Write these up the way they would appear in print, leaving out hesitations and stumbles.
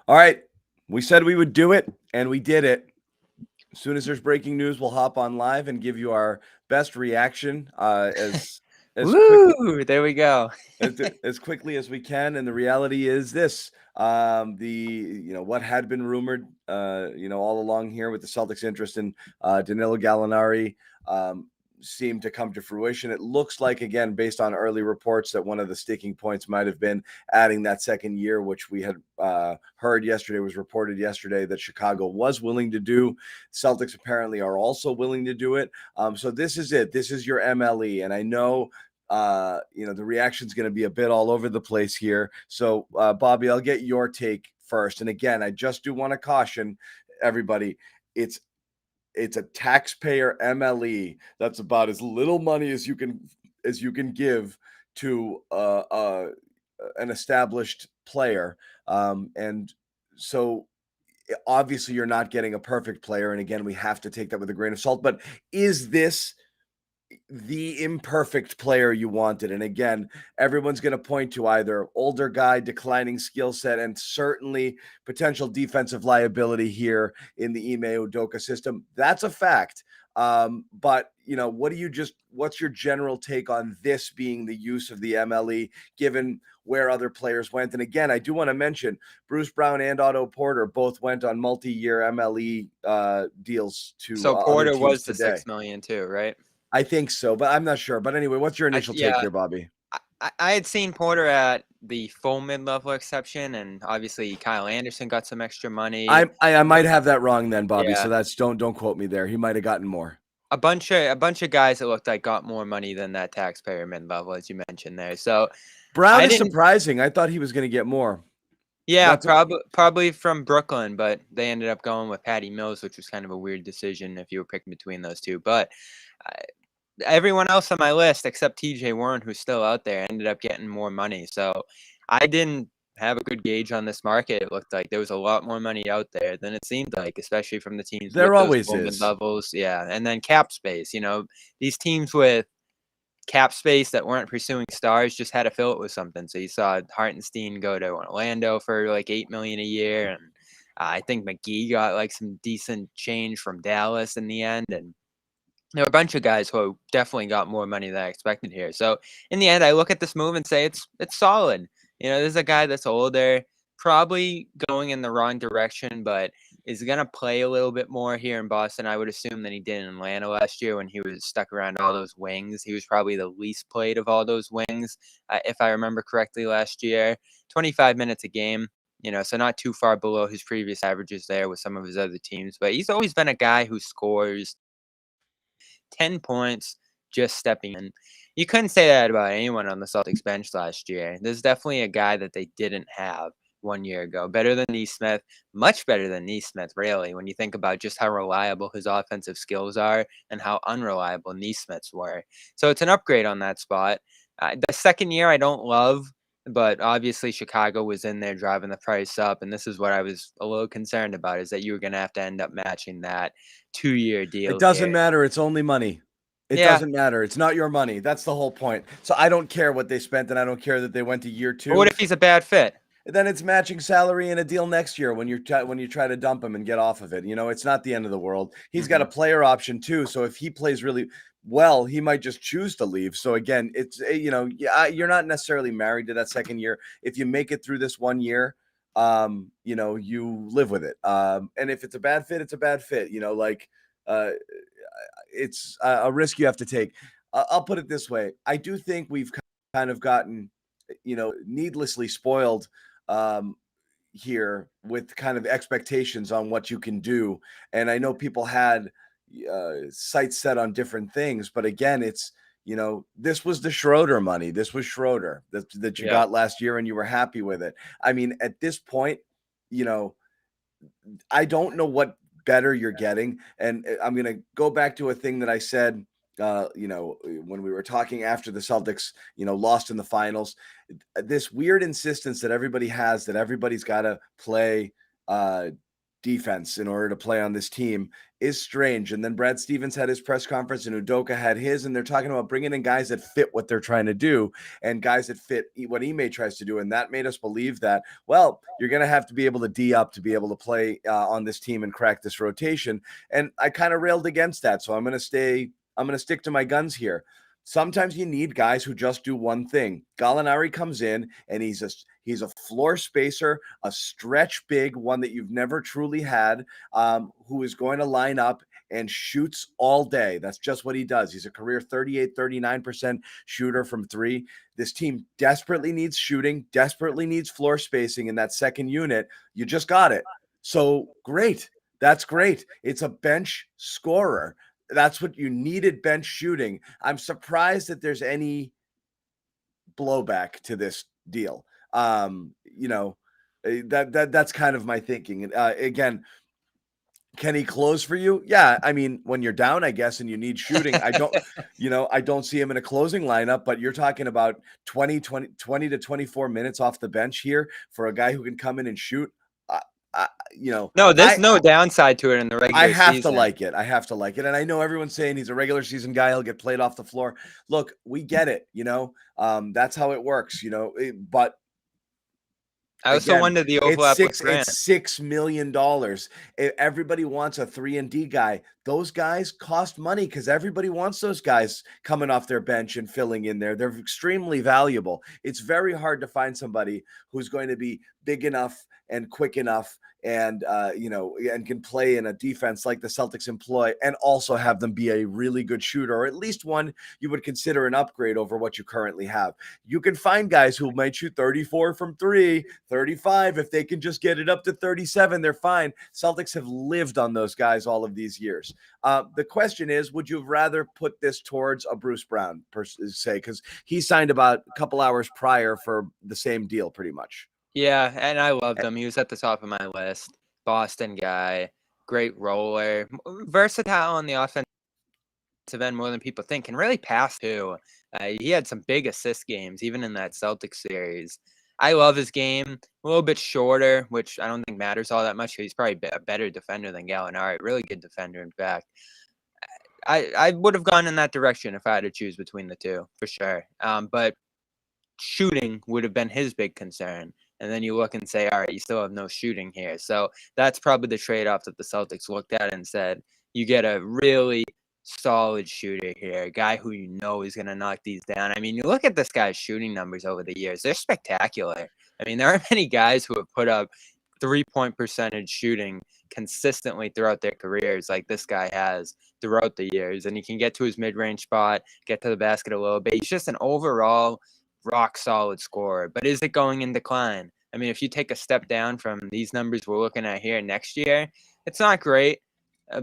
All right. We said we would do it, and we did it. As soon as there's breaking news, we'll hop on live and give you our best reaction as quickly Woo! There we go. as quickly as we can. And the reality is this: what had been rumored, all along here with the Celtics' interest in Danilo Gallinari. Seemed to come to fruition. It looks like, again, based on early reports, that one of the sticking points might have been adding that second year, which we had heard yesterday, was reported yesterday that Chicago was willing to do. Celtics apparently are also willing to do it. So this is it. This is your MLE. And I know the reaction's going to be a bit all over the place here. So, Bobby, I'll get your take first. And again, I just do want to caution everybody. It's a taxpayer MLE. That's about as little money as you can give to an established player. And so obviously you're not getting a perfect player. And again, we have to take that with a grain of salt. But is this the imperfect player you wanted? And again, everyone's going to point to either older guy, declining skill set, and certainly potential defensive liability here in the Ime Udoka system. That's a fact. But what's your general take on this being the use of the MLE, given where other players went? And again, I do want to mention Bruce Brown and Otto Porter both went on multi-year MLE deals to So other Porter teams was the today. $6 million too, right? I think so, but I'm not sure. But anyway, what's your initial take here, Bobby? I had seen Porter at the full mid-level exception, and obviously Kyle Anderson got some extra money. I might have that wrong then, Bobby. Yeah. So that's don't quote me there. He might have gotten more. A bunch of guys that looked like got more money than that taxpayer mid-level, as you mentioned there. So Brown is surprising. I thought he was going to get more. Yeah, probably from Brooklyn, but they ended up going with Patty Mills, which was kind of a weird decision if you were picking between those two. But everyone else on my list, except TJ Warren, who's still out there, ended up getting more money. So I didn't have a good gauge on this market. It looked like there was a lot more money out there than it seemed like, especially from the teams there with always those is levels. Yeah, and then cap space. These teams with cap space that weren't pursuing stars just had to fill it with something. So you saw Hartenstein go to Orlando for like $8 million a year, and I think McGee got like some decent change from Dallas in the end, and there were a bunch of guys who definitely got more money than I expected here. So in the end, I look at this move and say it's solid. This is a guy that's older, probably going in the wrong direction, but is going to play a little bit more here in Boston, I would assume, than he did in Atlanta last year when he was stuck around all those wings. He was probably the least played of all those wings, if I remember correctly, last year. 25 minutes a game, so not too far below his previous averages there with some of his other teams. But he's always been a guy who scores 10 points just stepping in. You couldn't say that about anyone on the Celtics bench last year. There's definitely a guy that they didn't have 1 year ago. Better than Nesmith, much better than Nesmith, really, when you think about just how reliable his offensive skills are and how unreliable Nesmith's were. So it's an upgrade on that spot. The second year I don't love, but obviously Chicago was in there driving the price up, and this is what I was a little concerned about, is that you were going to have to end up matching that 2-year deal. It doesn't matter. It's only money. It doesn't matter. It's not your money. That's the whole point. So I don't care what they spent, and I don't care that they went to year 2. But what if he's a bad fit? Then it's matching salary in a deal next year when you try to dump him and get off of it. It's not the end of the world. He's got a player option too. So if he plays really well, he might just choose to leave. So again, it's you're not necessarily married to that second year. If you make it through this 1 year, you live with it. And if it's a bad fit, it's a bad fit. It's a risk you have to take. I'll put it this way. I do think we've kind of gotten, needlessly spoiled here with kind of expectations on what you can do. And I know people had sights set on different things, but again, it's, this was the Schroeder money. This was Schroeder that you got last year and you were happy with it. I mean, at this point, I don't know what better you're getting. And I'm going to go back to a thing that I said, when we were talking after the Celtics, lost in the finals, this weird insistence that everybody has that everybody's got to play defense in order to play on this team is strange. And then Brad Stevens had his press conference and Udoka had his, and they're talking about bringing in guys that fit what they're trying to do and guys that fit what Ime tries to do. And that made us believe that, well, you're going to have to be able to D up to be able to play on this team and crack this rotation. And I kind of railed against that. So I'm going to stick to my guns here. Sometimes you need guys who just do one thing. Gallinari comes in and he's a floor spacer, a stretch big, one that you've never truly had, who is going to line up and shoots all day. That's just what he does. He's a career 38, 39% shooter from three. This team desperately needs shooting, desperately needs floor spacing in that second unit. You just got it. So great. That's great. It's a bench scorer. That's what you needed, bench shooting. I'm surprised that there's any blowback to this deal. That's kind of my thinking. Again, can he close for you? Yeah. I mean, when you're down, I guess, and you need shooting, I don't see him in a closing lineup, but you're talking about 20 to 24 minutes off the bench here for a guy who can come in and shoot. No, there's no downside to it in the regular season. I have to like it. And I know everyone's saying he's a regular season guy. He'll get played off the floor. Look, we get it. That's how it works, but I also wonder the overlap with Grant. It's $6 million. Everybody wants a 3-and-D guy. Those guys cost money because everybody wants those guys coming off their bench and filling in there. They're extremely valuable. It's very hard to find somebody who's going to be big enough and quick enough and and can play in a defense like the Celtics employ and also have them be a really good shooter, or at least one you would consider an upgrade over what you currently have. You can find guys who might shoot 34 from three, 35. If they can just get it up to 37, they're fine. Celtics have lived on those guys all of these years. The question is, would you have rather put this towards a Bruce Brown, per se, because he signed about a couple hours prior for the same deal pretty much? Yeah, and I loved him. He was at the top of my list. Boston guy, great roller, versatile on the offensive end more than people think, and really pass too. He had some big assist games, even in that Celtics series. I love his game. A little bit shorter, which I don't think matters all that much. He's probably a better defender than Gallinari. Really good defender, in fact. I would have gone in that direction if I had to choose between the two, for sure. But shooting would have been his big concern. And then you look and say, all right, you still have no shooting here. So that's probably the trade-off that the Celtics looked at and said, you get a really solid shooter here, a guy who you know is going to knock these down. I mean, you look at this guy's shooting numbers over the years. They're spectacular. I mean, there aren't many guys who have put up three-point percentage shooting consistently throughout their careers like this guy has throughout the years. And he can get to his mid-range spot, get to the basket a little bit. He's just an overall rock solid scorer. But is it going in decline? I mean, if you take a step down from these numbers we're looking at here next year, it's not great,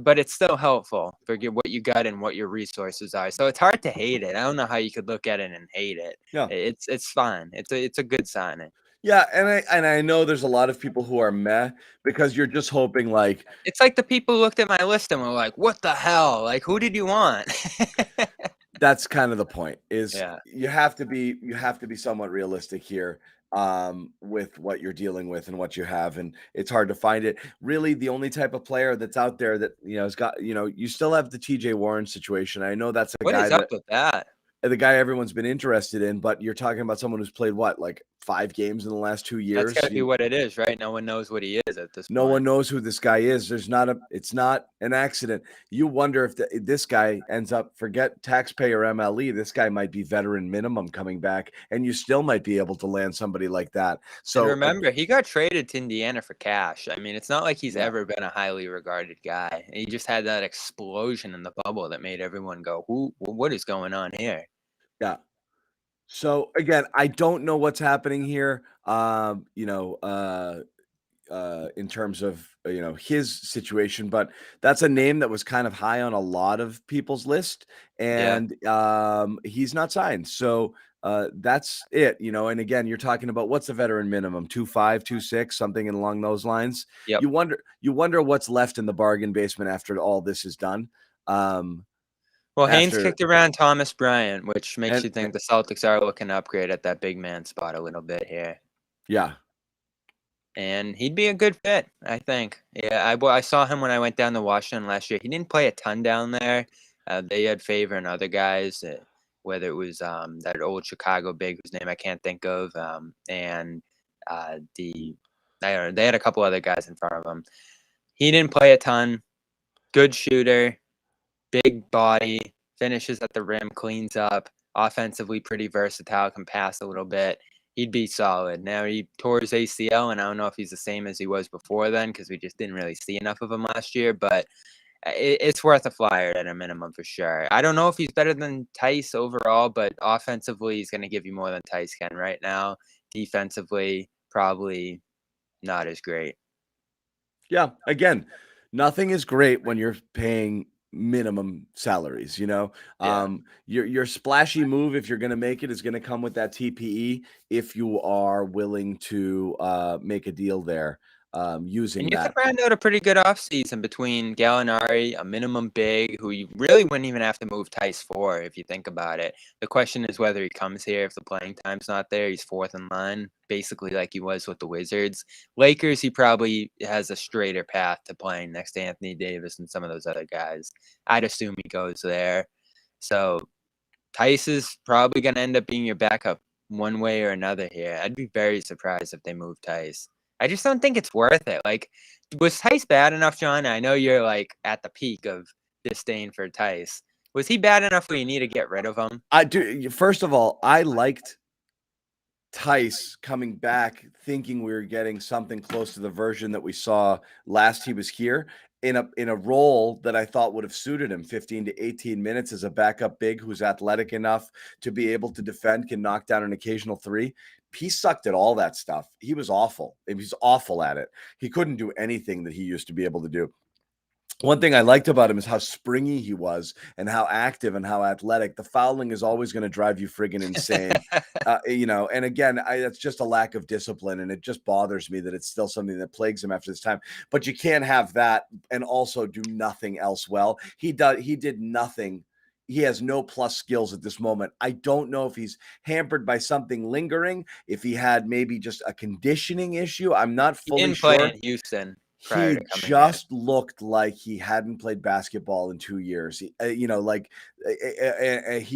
but it's still helpful for what you got and what your resources are. So it's hard to hate it. I don't know how you could look at it and hate it. Yeah. It's fine. It's a good signing. Yeah, and I know there's a lot of people who are meh because you're just hoping like it's like the people who looked at my list and were like, "What the hell? Like, who did you want?" That's kind of the point. Is you have to be somewhat realistic here with what you're dealing with and what you have, and it's hard to find it. Really, the only type of player that's out there that has got you still have the TJ Warren situation. I know that's a what guy is up with that. The guy everyone's been interested in, but you're talking about someone who's played what, like 5 games in the last 2 years. That's gotta be what it is, right? No one knows what he is at this point. No one knows who this guy is. It's not an accident. You wonder if this guy ends up, forget taxpayer MLE, this guy might be veteran minimum coming back, and you still might be able to land somebody like that. So and remember, he got traded to Indiana for cash. I mean, it's not like he's ever been a highly regarded guy. He just had that explosion in the bubble that made everyone go, what is going on here? Yeah. So again, I don't know what's happening here. In terms of his situation, but that's a name that was kind of high on a lot of people's list, and he's not signed. So that's it. And again, you're talking about what's the veteran minimum, 2.5, 2.6, something along those lines. Yep. You wonder what's left in the bargain basement after all this is done. Well, Haynes kicked around Thomas Bryant, which makes you think the Celtics are looking to upgrade at that big man spot a little bit here. Yeah. and he'd be a good fit, I think. Yeah, I saw him when I went down to Washington last year. He didn't play a ton down there. They had Favor and other guys, whether it was that old Chicago big whose name I can't think of, and they had a couple other guys in front of him. He didn't play a ton. Good shooter, big body, finishes at the rim, cleans up, offensively pretty versatile, can pass a little bit. He'd be solid. Now he tore his ACL, and I don't know if he's the same as he was before then because we just didn't really see enough of him last year. But it's worth a flyer at a minimum for sure. I don't know if he's better than Tice overall, but offensively, he's going to give you more than Tice can right now. Defensively, probably not as great. Yeah, again, nothing is great when you're paying minimum salaries, Yeah. Your splashy move, if you're going to make it, is going to come with that TPE if you are willing to make a deal there using And you could that. round out a pretty good offseason between Gallinari, a minimum big, who you really wouldn't even have to move Tice for if you think about it. The question is whether he comes here if the playing time's not there. He's fourth in line, basically like he was with the Wizards. Lakers, he probably has a straighter path to playing next to Anthony Davis and some of those other guys. I'd assume he goes there. So Tice is probably going to end up being your backup one way or another here. I'd be very surprised if they move Tice. I just don't think it's worth it. Like, was Tice bad enough, John? I know you're like at the peak of disdain for Tice. Was he bad enough where you need to get rid of him? I do. First of all, I liked Tice coming back, thinking we were getting something close to the version that we saw last he was here in a role that I thought would have suited him. 15 to 18 minutes as a backup big who's athletic enough to be able to defend, can knock down an occasional three. He sucked at all that stuff. He was awful. He was awful at it. He couldn't do anything that he used to be able to do. One thing I liked about him is how springy he was and how active and how athletic. The fouling is always going to drive you friggin' insane. And again, that's just a lack of discipline, and it just bothers me that it's still something that plagues him after this time. But you can't have that and also do nothing else well. He did nothing. He has no plus skills at this moment. I don't know if he's hampered by something lingering, if he had maybe just a conditioning issue. I'm not He fully didn't play sure. in Houston prior He to coming here. just looked like he hadn't played basketball in 2 years. He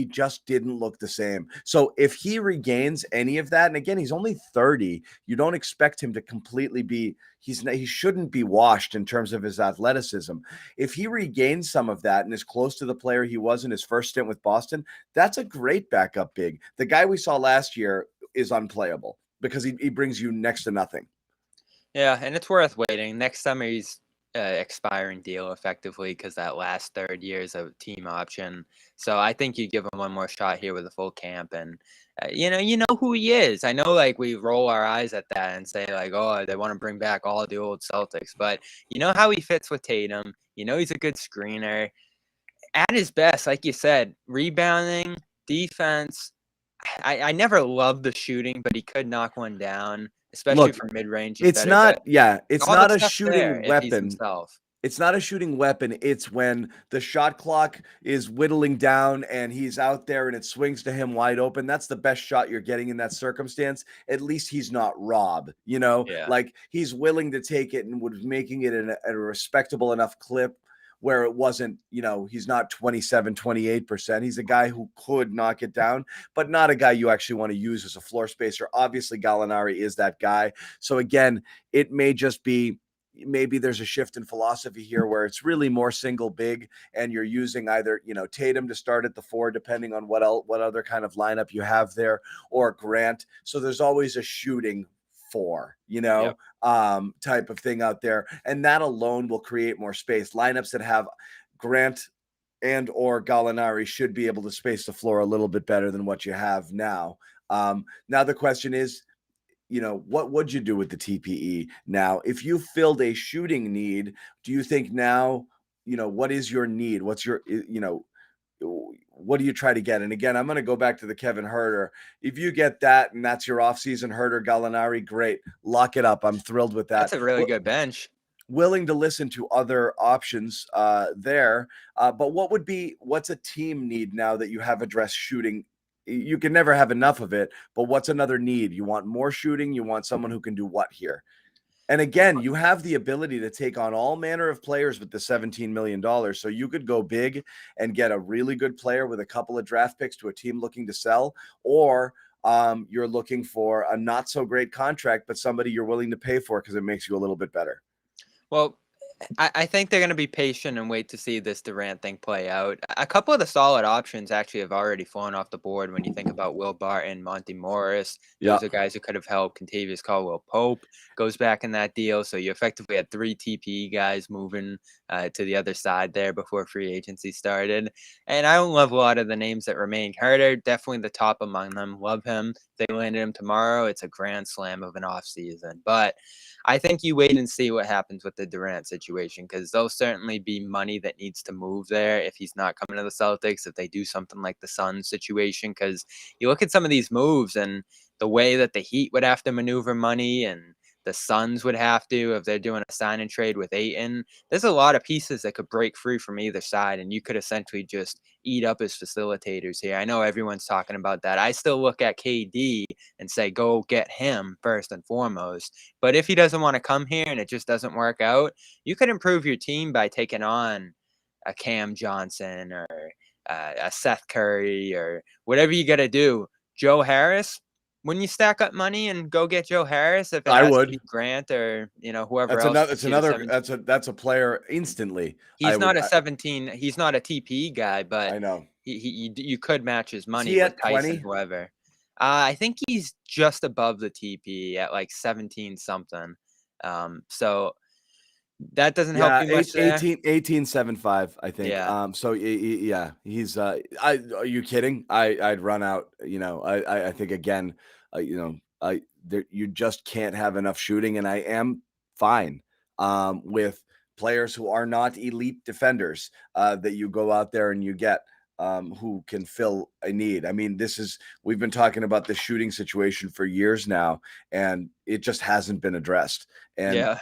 just didn't look the same. So if he regains any of that, and again, he's only 30, you don't expect him to completely be. He shouldn't be washed in terms of his athleticism. If he regains some of that and is close to the player he was in his first stint with Boston, that's a great backup big. The guy we saw last year is unplayable because he brings you next to nothing. Yeah, and it's worth waiting. Next summer, he's expiring deal effectively because that last third year is a team option. So I think you give him one more shot here with a full camp, and you know who he is. I know, like we roll our eyes at that and say like, oh, they want to bring back all the old Celtics, but you know how he fits with Tatum. You know he's a good screener at his best, like you said, rebounding, defense. I never loved the shooting, but he could knock one down, especially Look, from mid range. He's it's better, but it's all the not a stuff's there shooting if he's weapon. himself. It's not a shooting weapon. It's when the shot clock is whittling down and he's out there and it swings to him wide open. That's the best shot you're getting in that circumstance. At least he's not Rob, Yeah. like he's willing to take it and was making it at a respectable enough clip where it wasn't, he's not 27, 28%. He's a guy who could knock it down, but not a guy you actually want to use as a floor spacer. Obviously, Gallinari is that guy. So again, it may just be, maybe there's a shift in philosophy here where it's really more single big and you're using either, Tatum to start at the 4, depending on what other kind of lineup you have there, or Grant. So there's always a shooting 4, Yep. type of thing out there. And that alone will create more space. Lineups that have Grant and or Gallinari should be able to space the floor a little bit better than what you have now. Now the question is, what would you do with the TPE now? If you filled a shooting need, do you think now, what is your need? What's your, what do you try to get? And again, I'm going to go back to the Kevin Huerter. If you get that and that's your offseason Huerter, Gallinari, great. Lock it up. I'm thrilled with that. That's a really good bench. Willing to listen to other options there. But what's a team need now that you have addressed shooting? You can never have enough of it, but what's another need? You want more shooting? You want someone who can do what here? And again, you have the ability to take on all manner of players with the $17 million. So you could go big and get a really good player with a couple of draft picks to a team looking to sell, or you're looking for a not so great contract, but somebody you're willing to pay for because it makes you a little bit better. Well, I think they're going to be patient and wait to see this Durant thing play out. A couple of the solid options actually have already fallen off the board when you think about Will Barton, Monty Morris. Yeah. Those are guys who could have helped. Contavious Caldwell Pope goes back in that deal. So you effectively had 3 TPE guys moving to the other side there before free agency started. And I don't love a lot of the names that remain. Carter, definitely the top among them. Love him. If they landed him tomorrow, it's a grand slam of an offseason. But I think you wait and see what happens with the Durant situation, because there'll certainly be money that needs to move there if he's not coming to the Celtics, if they do something like the Suns situation. Because you look at some of these moves and the way that the Heat would have to maneuver money and the Suns would have to, if they're doing a sign and trade with Ayton, there's a lot of pieces that could break free from either side, and you could essentially just eat up as facilitators here. I know everyone's talking about that. I still look at KD and say, go get him first and foremost. But if he doesn't want to come here and it just doesn't work out, you could improve your team by taking on a Cam Johnson or a Seth Curry or whatever you got to do. Joe Harris, wouldn't you stack up money and go get Joe Harris if it I has would. to be Grant or whoever That's else? another. It's another. That's a player instantly. He's not a 17. He's not a TPE guy, but I know. you could match his money Is he with at Tyson, 20? whoever. I think he's just above the TPE at like 17 something. So that doesn't help Yeah, you much there. 18.75, I think. Yeah. So yeah, he's are you kidding? I'd run out, I think again, you just can't have enough shooting, and I am fine with players who are not elite defenders that you go out there and you get who can fill a need. I mean, we've been talking about the shooting situation for years now, and it just hasn't been addressed. Yeah.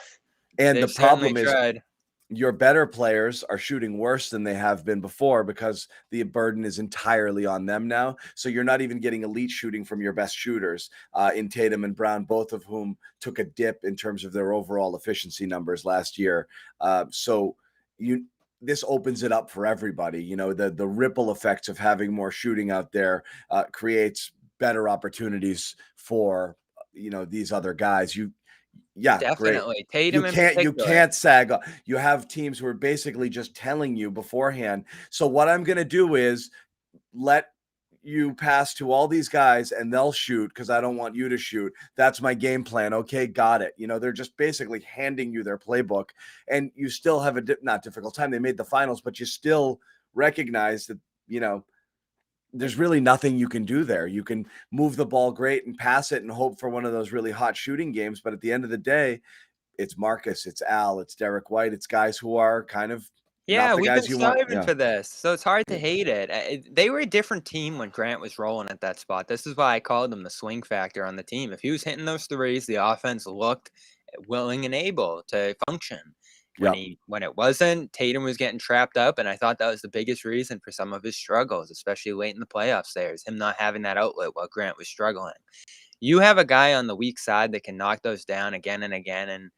And the They've certainly problem is tried. your better players are shooting worse than they have been before because the burden is entirely on them now. So you're not even getting elite shooting from your best shooters in Tatum and Brown, both of whom took a dip in terms of their overall efficiency numbers last year. This opens it up for everybody. The ripple effects of having more shooting out there creates better opportunities for these other guys. Yeah, great. Definitely. You Tatum in particular. can't sag. You have teams who are basically just telling you beforehand. So what I'm going to do is let you pass to all these guys and they'll shoot because I don't want you to shoot. That's my game plan. Okay, got it. They're just basically handing you their playbook, and you still have not difficult time. They made the finals, but you still recognize that, there's really nothing you can do there. You can move the ball great and pass it and hope for one of those really hot shooting games. But at the end of the day, it's Marcus, it's Al, it's Derek White. It's guys who are kind of not Yeah, the we've been guys you want. starving Yeah. for this, so it's hard to Yeah. hate it. They were a different team when Grant was rolling at that spot. This is why I called him the swing factor on the team. If he was hitting those threes, the offense looked willing and able to function. Yeah. When it wasn't, Tatum was getting trapped up, and I thought that was the biggest reason for some of his struggles, especially late in the playoffs there, is him not having that outlet while Grant was struggling. You have a guy on the weak side that can knock those down again and again, and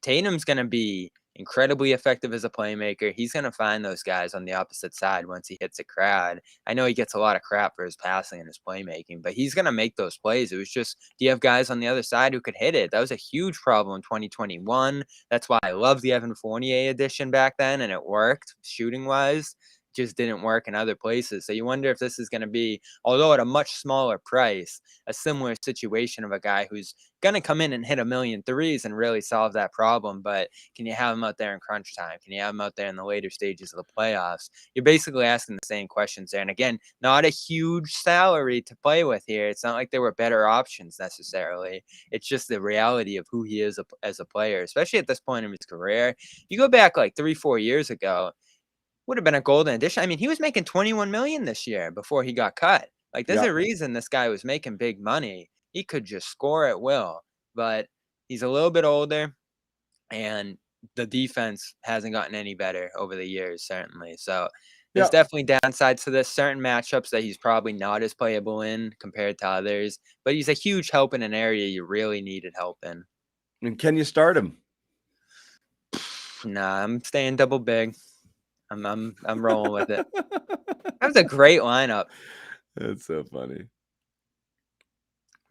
Tatum's going to be incredibly effective as a playmaker. He's going to find those guys on the opposite side once he hits a crowd. I know he gets a lot of crap for his passing and his playmaking, but he's going to make those plays. It was just, do you have guys on the other side who could hit it? That was a huge problem in 2021. That's why I love the Evan Fournier edition back then, and it worked shooting-wise. Just didn't work in other places. So you wonder if this is going to be, although at a much smaller price, a similar situation of a guy who's going to come in and hit 1,000,000 threes and really solve that problem. But can you have him out there in crunch time? Can you have him out there in the later stages of the playoffs? You're basically asking the same questions there. And again, not a huge salary to play with here. It's not like there were better options necessarily. It's just the reality of who he is as a player, especially at this point in his career. You go back like 3-4 years ago, would have been a golden addition. I mean, he was making 21 million this year before he got cut. Like, there's a reason this guy was making big money. He could just score at will, but he's a little bit older, and the defense hasn't gotten any better over the years, certainly. So there's definitely downsides to this. Certain matchups that he's probably not as playable in compared to others, but he's a huge help in an area you really needed help in. And can you start him? Nah, I'm staying double big. I'm rolling with it. That was a great lineup. That's so funny.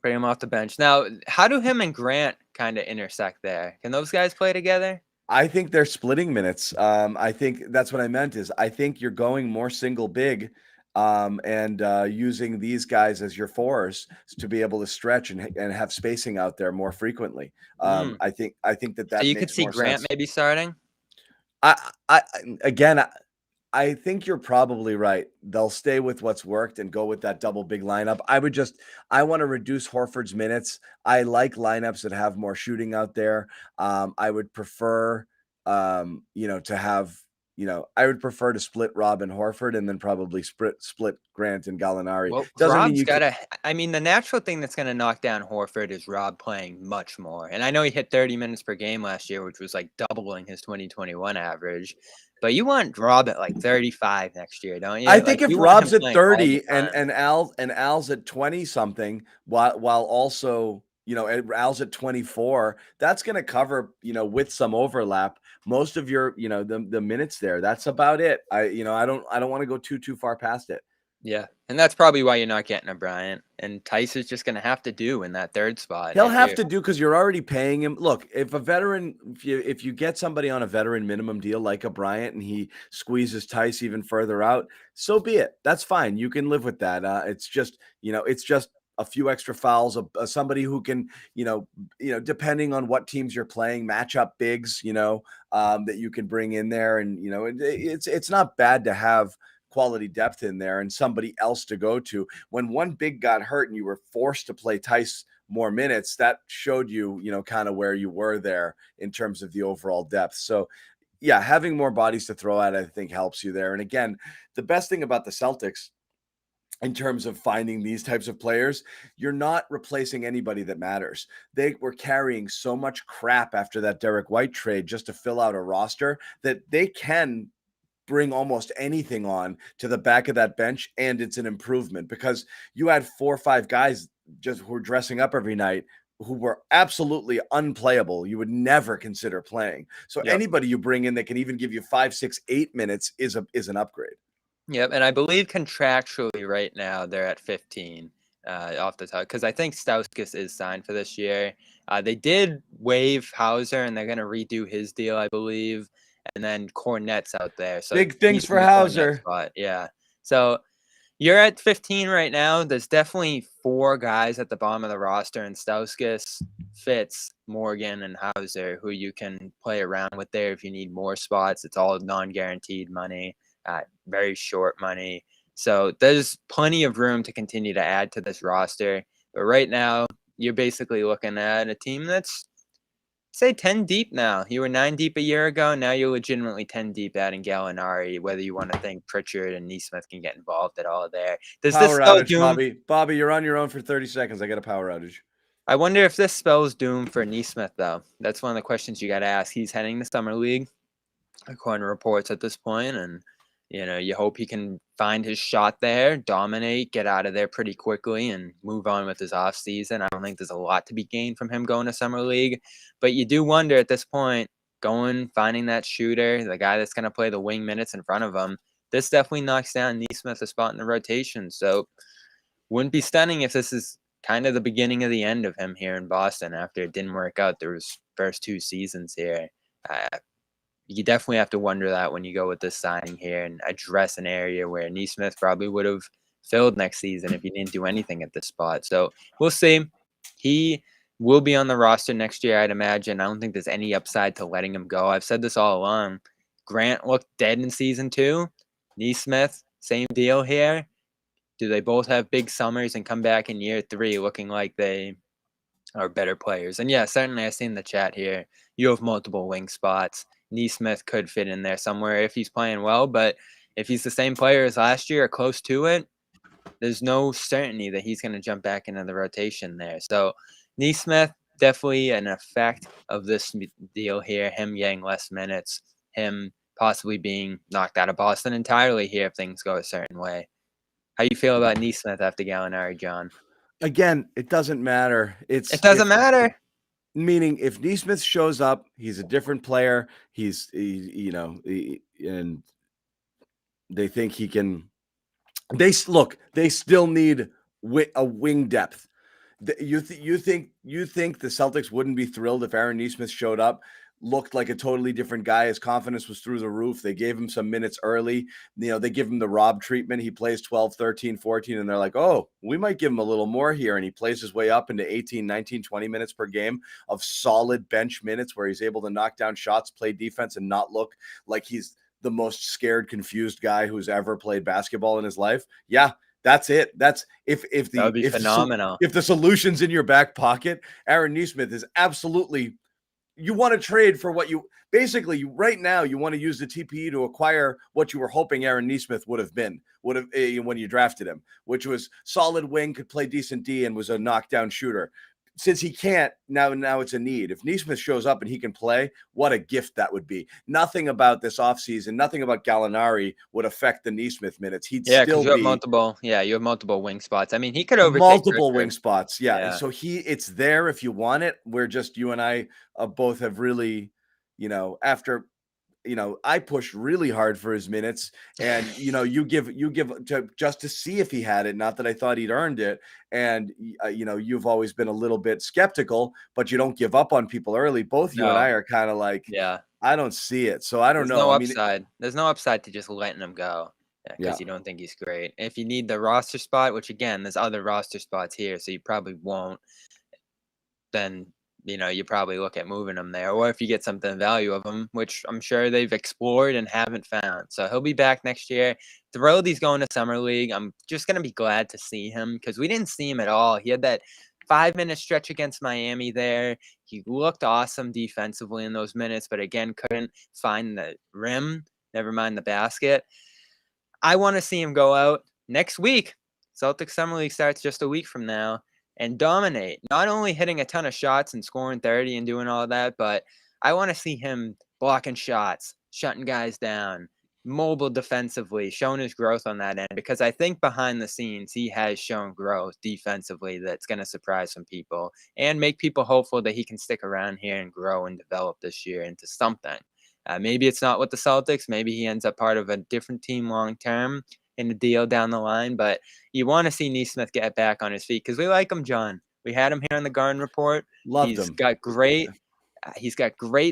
Bring him off the bench. Now, how do him and Grant kind of intersect there? Can those guys play together? I think they're splitting minutes. I think that's what I meant is I think you're going more single big and using these guys as your fours to be able to stretch and have spacing out there more frequently. Mm. I think So that you could makes see more Grant sense. maybe starting? I again, I think you're probably right. They'll stay with what's worked and go with that double big lineup. I want to reduce Horford's minutes. I like lineups that have more shooting out there. I would prefer, to have, I would prefer to split Rob and Horford and then probably split Grant and Gallinari. Well, Doesn't mean Rob's you got can. to. I mean, the natural thing that's going to knock down Horford is Rob playing much more. And I know he hit 30 minutes per game last year, which was like doubling his 2021 average. But you want Rob at like 35 next year, don't you? I Like think if you want him Rob's at playing all the 30 and time. Al's at 20 something while also, Al's at 24, that's going to cover, with some overlap, most of your, the minutes there. That's about it. I don't want to go too far past it. Yeah, and that's probably why you're not getting a Bryant. And Tice is just going to have to do in that third spot. He'll have to do because you're already paying him. Look, if you get somebody on a veteran minimum deal like a Bryant and he squeezes Tice even further out, so be it. That's fine. You can live with that. It's just a few extra fouls of somebody who can, depending on what teams you're playing, match up bigs, that you can bring in there, and it's not bad to have quality depth in there and somebody else to go to. When one big got hurt and you were forced to play Tice more minutes, that showed you, kind of where you were there in terms of the overall depth. So yeah, having more bodies to throw at, I think, helps you there. And again, the best thing about the Celtics in terms of finding these types of players, you're not replacing anybody that matters. They were carrying so much crap after that Derek White trade just to fill out a roster that they can bring almost anything on to the back of that bench, and it's an improvement because you had 4 or 5 guys just who were dressing up every night who were absolutely unplayable. You would never consider playing. So Yep. anybody you bring in that can even give you 5, 6, 8 minutes is an upgrade. Yep, and I believe contractually right now they're at 15 off the top because I think Stauskas is signed for this year. They did waive Hauser and they're going to redo his deal, I believe. And then Cornette's out there, so Big things he's in for the Cornette Hauser. spot. Yeah, so you're at 15 right now. There's definitely 4 guys at the bottom of the roster, and Stauskas, Fitz, Morgan, and Hauser, who you can play around with there if you need more spots. It's all non-guaranteed money, very short money. So there's plenty of room to continue to add to this roster. But right now, you're basically looking at a team that's, say, 10 deep now. You were 9 deep a year ago. Now you're legitimately 10 deep adding Gallinari, whether you want to think Pritchard and Nesmith can get involved at all there. Does this Power spell outage, doom? Bobby, you're on your own for 30 seconds. I got a power outage. I wonder if this spells doom for Nesmith, though. That's one of the questions you got to ask. He's heading to Summer League, according to reports at this point, and you hope he can find his shot there, dominate, get out of there pretty quickly, and move on with his off season. I don't think there's a lot to be gained from him going to Summer League, but you do wonder at this point, finding that shooter, the guy that's going to play the wing minutes in front of him, this definitely knocks down Nesmith a spot in the rotation. So wouldn't be stunning if this is kind of the beginning of the end of him here in Boston after it didn't work out through his first 2 seasons here. You definitely have to wonder that when you go with this signing here and address an area where Nesmith probably would have filled next season if he didn't do anything at this spot. So we'll see. He will be on the roster next year, I'd imagine. I don't think there's any upside to letting him go. I've said this all along. Grant looked dead in season 2. Nesmith, same deal here. Do they both have big summers and come back in year 3 looking like they are better players? And yeah, certainly I see in the chat here, you have multiple wing spots. Nesmith could fit in there somewhere if he's playing well, but if he's the same player as last year or close to it, there's no certainty that he's going to jump back into the rotation there. So Nesmith, definitely an effect of this deal here, him getting less minutes, him possibly being knocked out of Boston entirely here if things go a certain way. How you feel about Nesmith after Gallinari, John? Again, it doesn't matter. It doesn't matter. Meaning, if Nesmith shows up, he's a different player. And they think he can. They still need a wing depth. You think the Celtics wouldn't be thrilled if Aaron Nesmith showed up, looked like a totally different guy. His confidence was through the roof. They gave him some minutes early. They give him the Rob treatment. He plays 12, 13, 14, and they're like, oh, we might give him a little more here. And he plays his way up into 18, 19, 20 minutes per game of solid bench minutes where he's able to knock down shots, play defense, and not look like he's the most scared, confused guy who's ever played basketball in his life. Yeah, that's it. That's that would be phenomenal. If the solution's in your back pocket, Aaron Nesmith is absolutely. You want to trade for what you basically right now. You want to use the TPE to acquire what you were hoping Aaron Nesmith would have when you drafted him, which was solid wing, could play decent D, and was a knockdown shooter. Since he can't, now it's a need. If Nesmith shows up and he can play, what a gift that would be. Nothing about this offseason, nothing about Gallinari would affect the Nesmith minutes. He'd still you have be you have multiple wing spots. I mean, he could overtake multiple Richard. wing spots. Yeah. So it's there if you want it. We're just, you and I both have really, after I pushed really hard for his minutes, and you give just to see if he had it. Not that I thought he'd earned it, and you've always been a little bit skeptical, but you don't give up on people early. Both you and I are kind of like, I don't see it, so I don't know. No upside. There's no upside to just letting him go because you don't think he's great. If you need the roster spot, which again, there's other roster spots here, so you probably won't. Then you probably look at moving him there, or if you get something value of him, which I'm sure they've explored and haven't found. So he'll be back next year. Thrilled he's going to Summer League. I'm just going to be glad to see him because we didn't see him at all. He had that 5-minute stretch against Miami there. He looked awesome defensively in those minutes, but again, couldn't find the rim, never mind the basket. I want to see him go out next week. Celtics Summer League starts just a week from now. And dominate, not only hitting a ton of shots and scoring 30 and doing all that, but I want to see him blocking shots, shutting guys down, mobile defensively, showing his growth on that end, because I think behind the scenes, he has shown growth defensively that's going to surprise some people and make people hopeful that he can stick around here and grow and develop this year into something. Maybe it's not with the Celtics. Maybe he ends up part of a different team long term in the deal down the line, but you want to see Nesmith get back on his feet because we like him, John. We had him here on the Garden Report. He's got great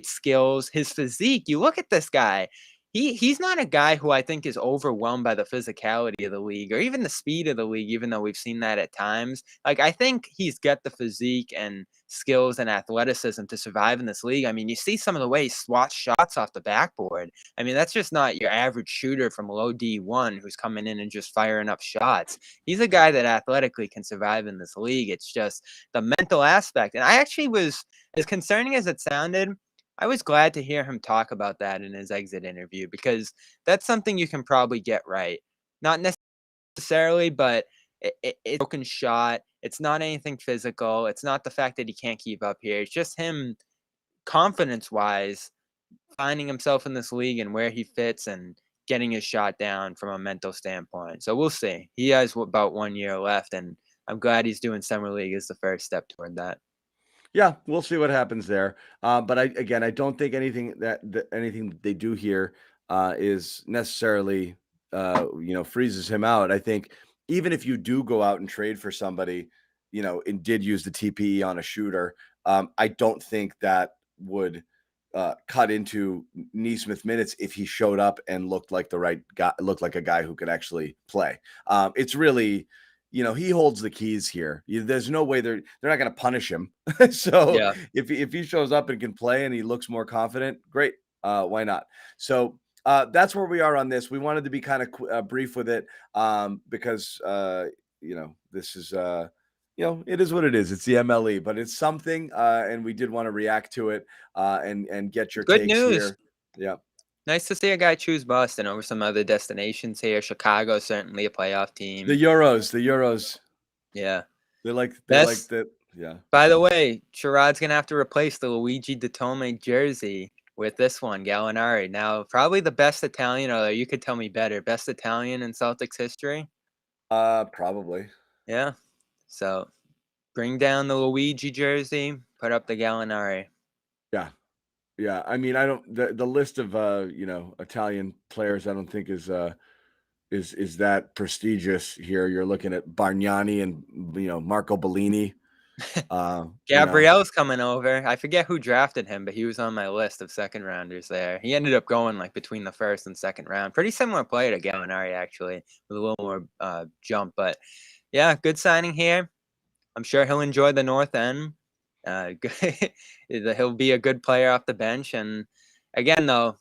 skills. His physique, you look at this guy. He's not a guy who I think is overwhelmed by the physicality of the league or even the speed of the league, even though we've seen that at times. Like, I think he's got the physique and skills and athleticism to survive in this league. I mean, you see some of the way he swats shots off the backboard. I mean, that's just not your average shooter from low D1 who's coming in and just firing up shots. He's a guy that athletically can survive in this league. It's just the mental aspect. And I actually was, as concerning as it sounded, I was glad to hear him talk about that in his exit interview because that's something you can probably get right. Not necessarily, but it's a broken shot. It's not anything physical. It's not the fact that he can't keep up here. It's just him confidence-wise finding himself in this league and where he fits and getting his shot down from a mental standpoint. So we'll see. He has about 1 year left, and I'm glad he's doing Summer League as the first step toward that. Yeah, we'll see what happens there. But I don't think anything anything they do here is necessarily freezes him out. I think even if you do go out and trade for somebody, and did use the TPE on a shooter, I don't think that would cut into Nesmith minutes if he showed up and looked like the right guy, looked like a guy who could actually play. It's really. He holds the keys here. There's no way they're not going to punish him. So if he shows up and can play and he looks more confident, great. Why not? So that's where we are on this. We wanted to be kind of brief with it because this is it is what it is. It's the MLE, but it's something, and we did want to react to it and get your good takes news here. Yeah. Nice to see a guy choose Boston over some other destinations here. Chicago, certainly a playoff team. The Euros. Yeah. They like that. Yeah. By the way, Sherrod's going to have to replace the Luigi Datome jersey with this one, Gallinari. Now, probably the best Italian, although you could tell me better, best Italian in Celtics history? Probably. Yeah. So bring down the Luigi jersey, Put up the Gallinari. Yeah. Yeah. I mean, I don't the list of Italian players I don't think is that prestigious here. You're looking at Bargnani and Marco Bellini. Uh, you know, Gabrielle's coming over. I forget who drafted him, but he was on my list of second rounders there. He ended up going like between the first and second round. Pretty similar player to Gallinari, actually, with a little more jump. But yeah, good signing here. I'm sure he'll enjoy the North End. He'll be a good player off the bench. And again, though,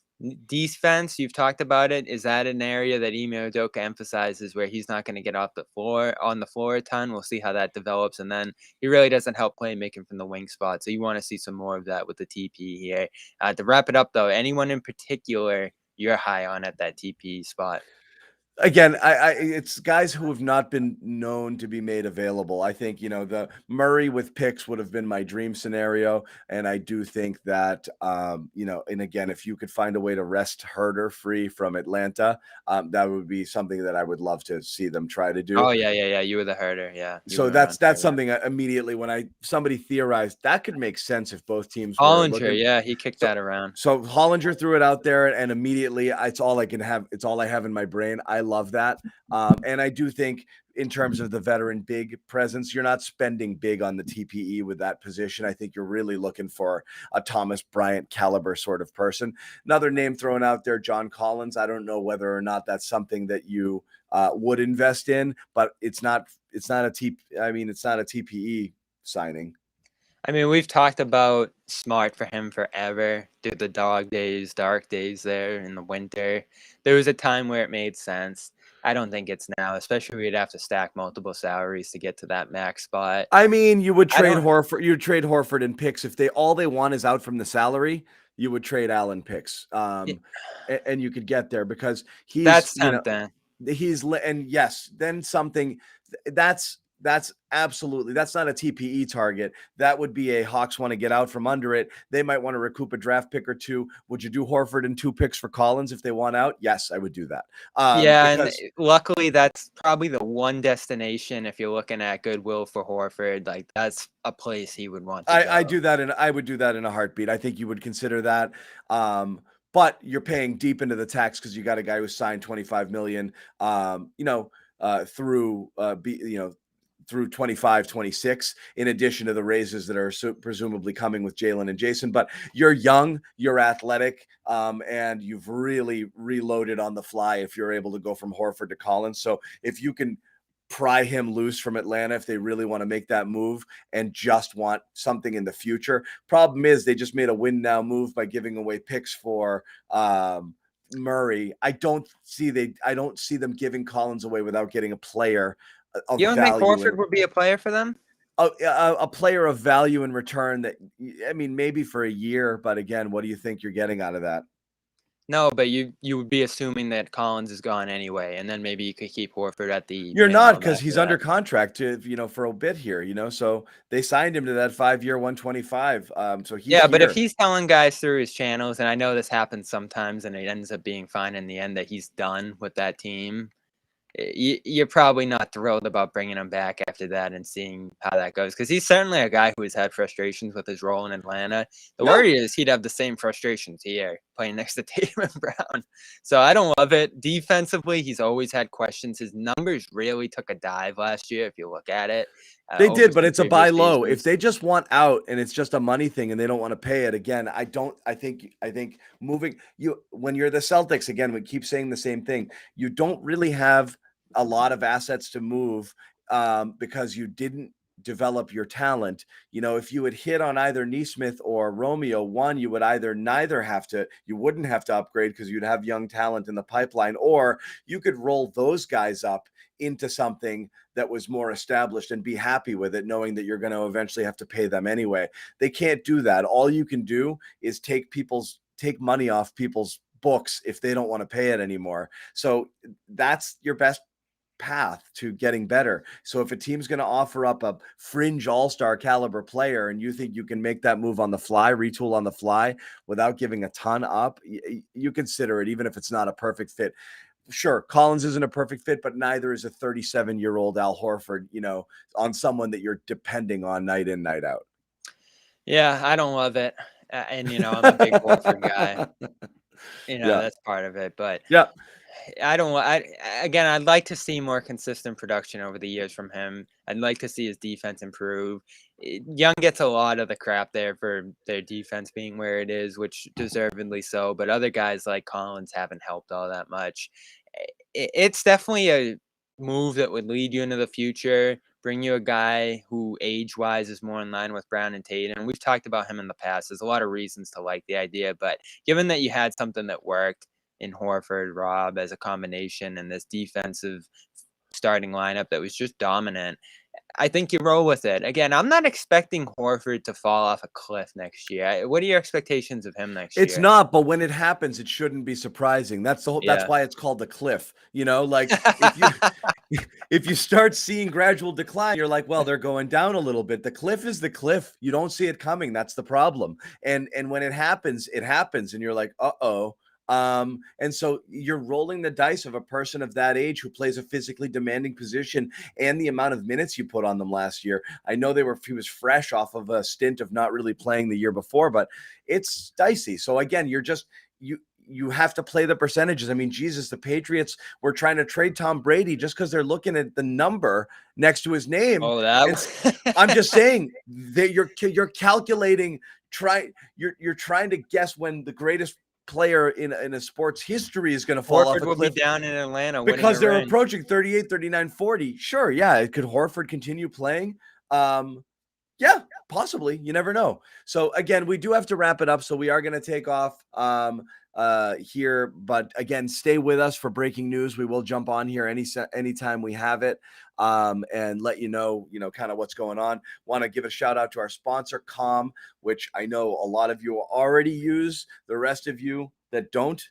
defense, you've talked about it. Is that an area that Ime Udoka emphasizes where he's not going to get on the floor a ton? We'll see how that develops. And then he really doesn't help playmaking from the wing spot. So you want to see some more of that with the TP here. To wrap it up, though, anyone in particular you're high on at that TP spot? Again, it's guys who have not been known to be made available. I think, the Murray with picks would have been my dream scenario. And I do think that, and again, if you could find a way to rest Herder free from Atlanta, that would be something that I would love to see them try to do. Oh, yeah. You were the herder. Yeah. So that's something immediately when somebody theorized that could make sense if both teams were Hollinger, looking. yeah, he kicked that around. So Hollinger threw it out there, and immediately it's all I can have. It's all I have in my brain. I love that, and I do think in terms of the veteran big presence, you're not spending big on the TPE with that position. I think you're really looking for a Thomas Bryant caliber sort of person. Another name thrown out there, John Collins. I don't know whether or not that's something that you would invest in, but it's not a TPE signing. I mean, we've talked about Smart for him forever. Did the dark days there in the winter. There was a time where it made sense. I don't think it's now, especially we'd have to stack multiple salaries to get to that max spot. I mean, you would trade Horford. You'd trade Horford and picks if all they want is out from the salary. You would trade Allen picks, and you could get there because that's tempting. And yes, then something that's absolutely, that's not a TPE target. That would be a Hawks want to get out from under it. They might want to recoup a draft pick or two. Would you do Horford and 2 picks for Collins if they want out? Yes, I would do that. And luckily that's probably the one destination if you're looking at goodwill for Horford. Like that's a place he would want to go. I would do that in a heartbeat. I think you would consider that. But you're paying deep into the tax because you got a guy who signed $25 million. Through 25, 26, in addition to the raises that are presumably coming with Jalen and Jason. But you're young, you're athletic, and you've really reloaded on the fly if you're able to go from Horford to Collins. So if you can pry him loose from Atlanta, if they really want to make that move and just want something in the future. Problem is they just made a win now move by giving away picks for Murray. I don't see them giving Collins away without getting a player. You don't think Horford would be a player for them? A player of value in return that, I mean, maybe for a year, but again, what do you think you're getting out of that? No, but you would be assuming that Collins is gone anyway, and then maybe you could keep Horford at the. You're not, because he's under contract for a bit here, so they signed him to that 5-year 125. So he's but if he's telling guys through his channels, and I know this happens sometimes, and it ends up being fine in the end that he's done with that team. You're probably not thrilled about bringing him back after that and seeing how that goes, because he's certainly a guy who has had frustrations with his role in Atlanta. The worry is he'd have the same frustrations here playing next to Tatum and Brown. So I don't love it. Defensively, he's always had questions. His numbers really took a dive last year if you look at it. They did, but it's a buy low. If they just want out and it's just a money thing and they don't want to pay it again, I think moving when you're the Celtics, again, we keep saying the same thing. You don't really have a lot of assets to move because you didn't develop your talent. If you had hit on either Nesmith or Romeo, you would you wouldn't have to upgrade because you'd have young talent in the pipeline, or you could roll those guys up into something that was more established and be happy with it, knowing that you're going to eventually have to pay them anyway. They can't do that. All you can do is take money off people's books if they don't want to pay it anymore. So that's your best path to getting better. So if a team's going to offer up a fringe all-star caliber player and you think you can make that move on the fly, retool on the fly without giving a ton up, you consider it, even if it's not a perfect fit. Sure, Collins isn't a perfect fit, but neither is a 37-year-old Al Horford, on someone that you're depending on night in, night out. Yeah, I don't love it. And, I'm a big Horford guy. Yeah. That's part of it. But Yeah. I don't. Again, I'd like to see more consistent production over the years from him. I'd like to see his defense improve. Young gets a lot of the crap there for their defense being where it is, which deservedly so. But other guys like Collins haven't helped all that much. It's definitely a move that would lead you into the future. Bring you a guy who age-wise is more in line with Brown and Tatum. We've talked about him in the past. There's a lot of reasons to like the idea, but given that you had something that worked in Horford, Rob as a combination, and this defensive starting lineup that was just dominant, I think you roll with it. Again, I'm not expecting Horford to fall off a cliff next year. What are your expectations of him next It's year? not, but when it happens, it shouldn't be surprising. That's the whole. That's Yeah. why it's called the cliff. Like if you if you start seeing gradual decline, you're like, well, they're going down a little bit. The cliff is the cliff. You don't see it coming. That's the problem. And when it happens, and you're like, uh-oh. And so you're rolling the dice of a person of that age who plays a physically demanding position, and the amount of minutes you put on them last year. I know he was fresh off of a stint of not really playing the year before, but it's dicey. So again, you have to play the percentages. I mean, Jesus, the Patriots were trying to trade Tom Brady just because they're looking at the number next to his name. Oh, I'm just saying that you're calculating. You're trying to guess when the greatest player in a sports history is going to fall off Horford a will cliff be down in Atlanta because they're winning a ring. approaching 38, 39, 40. Sure, yeah. Could Horford continue playing? Yeah, possibly. You never know. So again, we do have to wrap it up. So we are going to take off here, but again, stay with us for breaking news. We will jump on here anytime we have it, and let you know, kind of what's going on. Want to give a shout out to our sponsor, Com, which I know a lot of you already use. The rest of you that don't,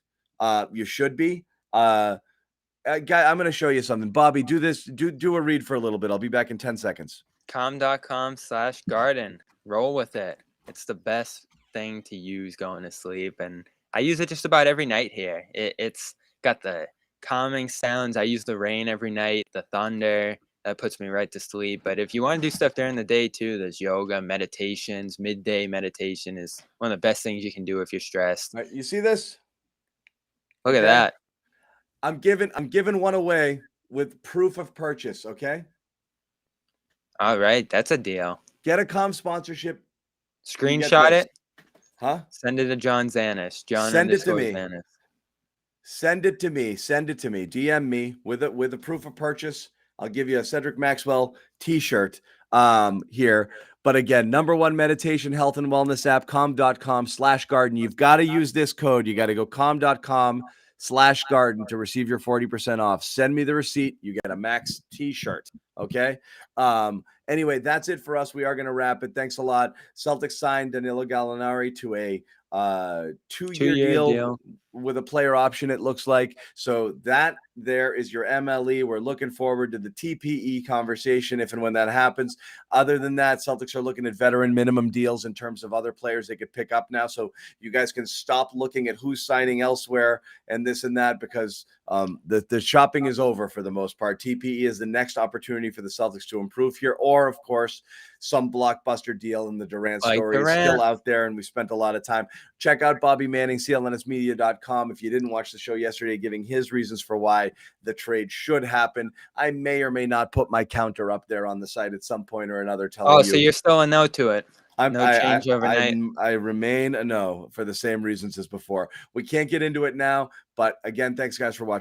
you should be. Guy, I'm going to show you something. Bobby, do this. Do a read for a little bit. I'll be back in 10 seconds. Com.com/garden. Roll with it. It's the best thing to use going to sleep, and I use it just about every night here. It's got the calming sounds. I use the rain every night, the thunder. That puts me right to sleep. But if you want to do stuff during the day too, there's yoga, meditations. Midday meditation is one of the best things you can do if you're stressed. All right, you see this? Look at that. I'm giving one away with proof of purchase, okay? All right, that's a deal. Get a Com sponsorship. Screenshot it. Huh? Send it to John Zannis. Send it to me. Zannis. Send it to me. DM me with a proof of purchase. I'll give you a Cedric Maxwell t-shirt here. But again, #1 meditation, health, and wellness app, com.com/garden. You've got to use this code. You got to go com.com/garden to receive your 40% off. Send me the receipt. You get a Max t-shirt. Okay. Anyway, that's it for us. We are going to wrap it. Thanks a lot. Celtics signed Danilo Gallinari to a 2-year deal with a player option, it looks like. So that there is your MLE. We're looking forward to the TPE conversation if and when that happens. Other than that, Celtics are looking at veteran minimum deals in terms of other players they could pick up now. So you guys can stop looking at who's signing elsewhere and this and that, because the shopping is over for the most part. TPE is the next opportunity for the Celtics to improve here, or of course, some blockbuster deal. And the Durant story is still out there, and we spent a lot of time. Check out Bobby Manning, CLNSmedia.com. If you didn't watch the show yesterday, giving his reasons for why the trade should happen. I may or may not put my counter up there on the site at some point or another. So you're still a no to it. No change overnight. I remain a no for the same reasons as before. We can't get into it now, but again, thanks guys for watching.